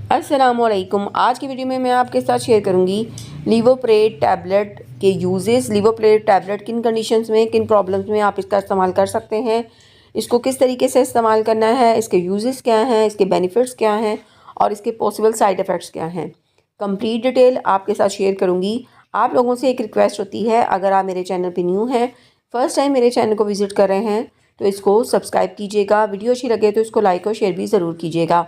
अस्सलामुअलैकुम। आज की वीडियो में मैं आपके साथ शेयर करूंगी लीवोप्रेट टैबलेट के यूजेस। लीवोप्रेट टैबलेट किन कंडीशंस में, किन प्रॉब्लम्स में आप इसका इस्तेमाल कर सकते हैं, इसको किस तरीके से इस्तेमाल करना है, इसके यूजेस क्या हैं, इसके बेनिफिट्स क्या हैं और इसके पॉसिबल साइड इफ़ेक्ट्स क्या हैं। कंप्लीट डिटेल आपके साथ शेयर करूँगी। आप लोगों से एक रिक्वेस्ट होती है, अगर आप मेरे चैनल पर न्यू हैं, फ़र्स्ट टाइम मेरे चैनल को विज़िट कर रहे हैं, तो इसको सब्सक्राइब कीजिएगा। वीडियो अच्छी लगे तो इसको लाइक और शेयर भी ज़रूर कीजिएगा।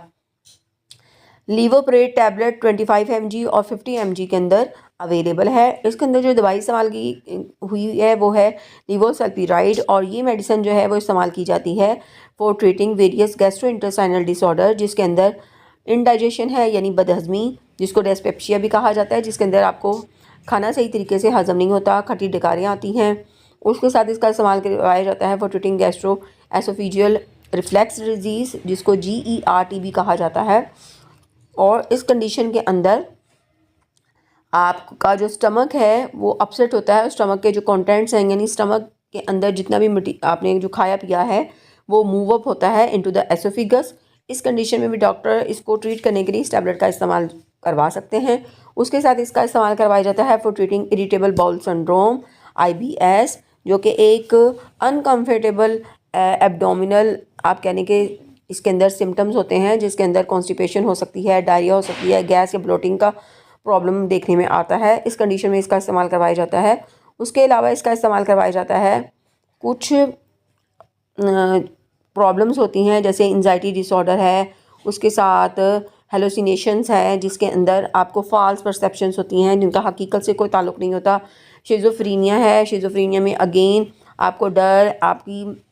लीवोप्रेट टैबलेट 25 mg और 50 mg के अंदर अवेलेबल है। इसके अंदर जो दवाई इस्तेमाल की हुई है वो है लीवोसल्पीराइड, और ये मेडिसिन जो है वो इस्तेमाल की जाती है for treating various gastrointestinal disorder, जिसके अंदर इंडाइजेशन है यानी बदहज़मी, जिसको डिस्पेप्सिया भी कहा जाता है, जिसके अंदर आपको खाना सही तरीके से हज़म नहीं होता, खट्टी डकारें आती हैं। उसके साथ इसका इस्तेमाल करवाया जाता है for treating gastro oesophageal reflex disease, जिसको GERD भी कहा जाता है। और इस कंडीशन के अंदर आपका जो स्टमक है वो अपसेट होता है। स्टमक के जो कंटेंट्स हैं, यानी स्टमक के अंदर जितना भी आपने जो खाया पिया है वो मूव अप होता है इनटू द एसोफेगस। इस कंडीशन में भी डॉक्टर इसको ट्रीट करने के लिए इस टैबलेट का इस्तेमाल करवा सकते हैं। उसके साथ इसका इस्तेमाल करवाया जाता है for treating irritable bowel syndrome IBS, जो कि एक अनकम्फर्टेबल एब्डोमिनल आप कहने के इसके अंदर सिम्टम्स होते हैं, जिसके अंदर कॉन्स्टिपेशन हो सकती है, डायरिया हो सकती है, गैस या ब्लोटिंग का प्रॉब्लम देखने में आता है। इस कंडीशन में इसका इस्तेमाल करवाया जाता है। उसके अलावा इसका इस्तेमाल करवाया जाता है कुछ प्रॉब्लम्स होती हैं, जैसे एंजाइटी डिसऑर्डर है, उसके साथ हेलुसिनेशंस है, जिसके अंदर आपको फॉल्स परसेप्शंस होती हैं जिनका हकीकत से कोई ताल्लुक़ नहीं होता। शिज़ोफ्रीनिया है, शिज़ोफ्रीनिया में अगेन आपको डर, आपकी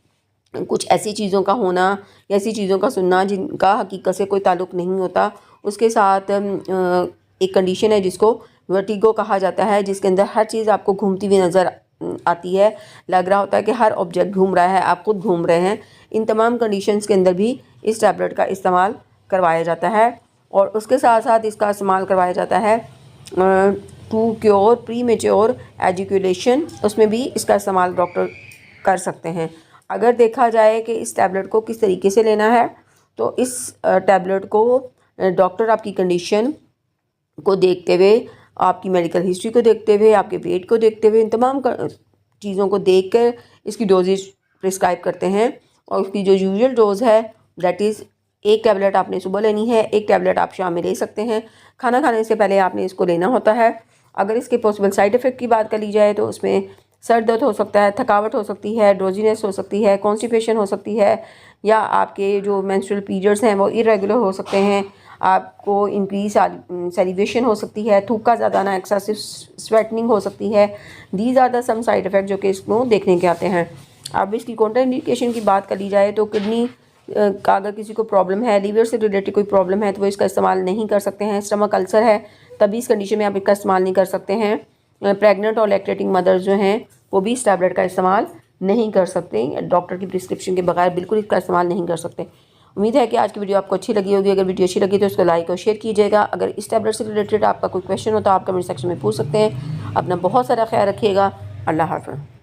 कुछ ऐसी चीज़ों का होना या ऐसी चीज़ों का सुनना जिनका हकीकत से कोई ताल्लुक़ नहीं होता। उसके साथ एक कंडीशन है जिसको वर्टिगो कहा जाता है, जिसके अंदर हर चीज़ आपको घूमती हुई नज़र आती है, लग रहा होता है कि हर ऑब्जेक्ट घूम रहा है, आप खुद घूम रहे हैं। इन तमाम कंडीशंस के अंदर भी इस टैबलेट का इस्तेमाल करवाया जाता है। और उसके साथ साथ इसका इस्तेमाल करवाया जाता है to cure premature education, उसमें भी इसका इस्तेमाल डॉक्टर कर सकते हैं। अगर देखा जाए कि इस टैबलेट को किस तरीके से लेना है, तो इस टैबलेट को डॉक्टर आपकी कंडीशन को देखते हुए, आपकी मेडिकल हिस्ट्री को देखते हुए, आपके वेट को देखते हुए, इन तमाम चीज़ों को देखकर इसकी डोजेज प्रिस्क्राइब करते हैं। और उसकी जो यूजुअल डोज है दैट इज़ एक टैबलेट आपने सुबह लेनी है, एक टैबलेट आप शाम में ले सकते हैं। खाना खाने से पहले आपने इसको लेना होता है। अगर इसके पॉसिबल साइड इफ़ेक्ट की बात कर ली जाए तो उसमें सर दर्द हो सकता है, थकावट हो सकती है, ड्रोजीनेस हो सकती है, कॉन्स्टिपेशन हो सकती है, या आपके जो मेंस्ट्रुअल पीरियड्स हैं वो इरेगुलर हो सकते हैं, आपको इंक्रीज सैलिवेशन हो सकती है, थूका ज़्यादा आना, एक्सेसिव स्वेटनिंग हो सकती है। These are the some side effect जो कि इसको देखने के आते हैं। अब इसकी कॉन्ट्राइंडिकेशन की बात कर ली जाए तो किडनी का अगर किसी को प्रॉब्लम है, लीवर से रिलेटेड कोई प्रॉब्लम है, तो वो इसका इस्तेमाल नहीं कर सकते हैं। स्टमक अल्सर है, तभी इस कंडीशन में आप इसका इस्तेमाल नहीं कर सकते हैं। प्रेग्नेंट और लैक्टेटिंग मदर्स जो हैं वो भी इस टैबलेट का इस्तेमाल नहीं कर सकते, डॉक्टर की प्रिस्क्रिप्शन के बगैर बिल्कुल इसका इस्तेमाल नहीं कर सकते। उम्मीद है कि आज की वीडियो आपको अच्छी लगी होगी। अगर वीडियो अच्छी लगी तो इसको लाइक और शेयर कीजिएगा। अगर इस टैबलेट से रिलेटेड आपका कोई क्वेश्चन हो तो आप कमेंट सेक्शन में पूछ सकते हैं। अपना बहुत सारा ख्याल रखिएगा। अल्लाह हाफ़िज़।